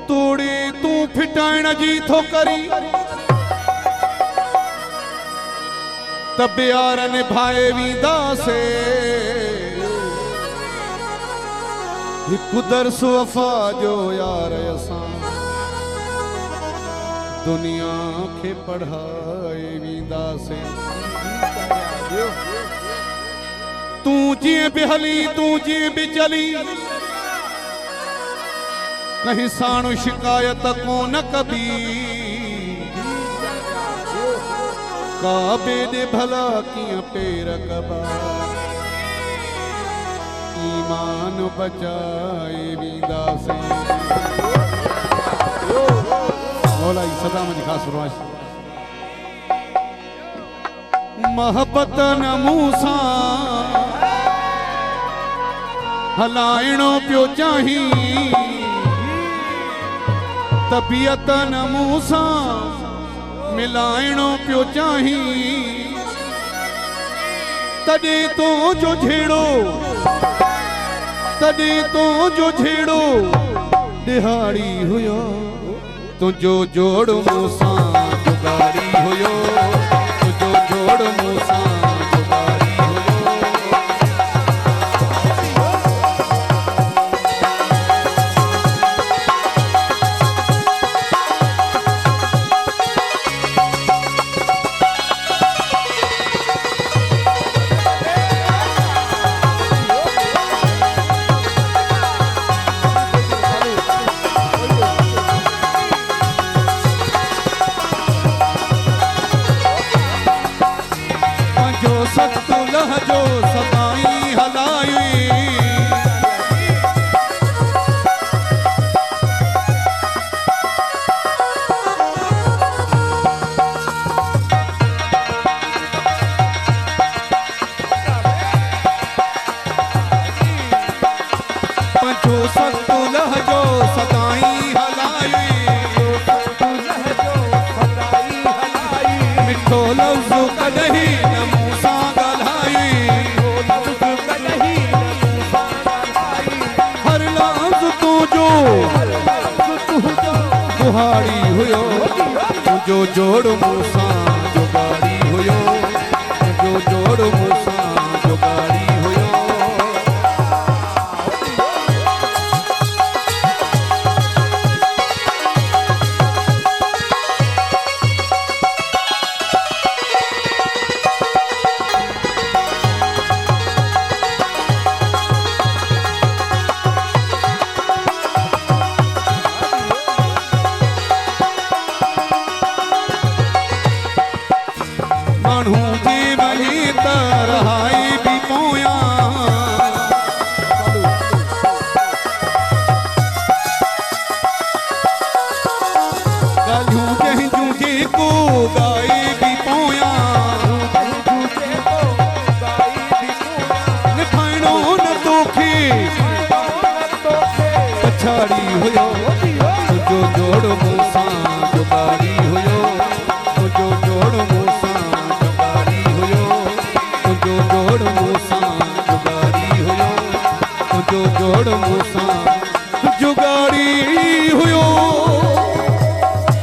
तूड़ी तू फिटाइण जी थो करी तब यार निभाए वींदासे हिकु दर्स वफा जो यार असां दुनिया के पढ़ाए वींदासे तू जीअं भी हली तू जीअं भी चली कहीं साणु शिकायत कोन कबी काबे दे भला किया पेर कबा ईमान बचाए वींदासे मौला जी सदा मुझे खास फरमाइश मोहब्बत न मूसा हलाइणो पियो चाही तबियत न मूसा मिलाइणो पियो चाही तॾे तो जो झेड़ो दिहाड़ी हुयो तुझो जोड़ मूसा जुगाड़ी हुयो तुझो जोड़ मूसा जुगाड़ी हुयो सख्तु लहजो सदाई हलाई पंचो सख्तु लहजो सदाई हलाई मिठो लफ्ज़ कदही दुहाड़ी हुयो तुझो जोड़ मूसा जुगाड़ी हुयो तुझो जोड़ मूसा जुगाड़ी हुयो मानू जी वही तरहाई भी पोया गलू जंहिंजूं जेको गाई भी पोया निभाइणो न तोखे पछाड़ी हुयो तुझो जोड़ मूसा जुगाड़ी हुयो तुझो जोड़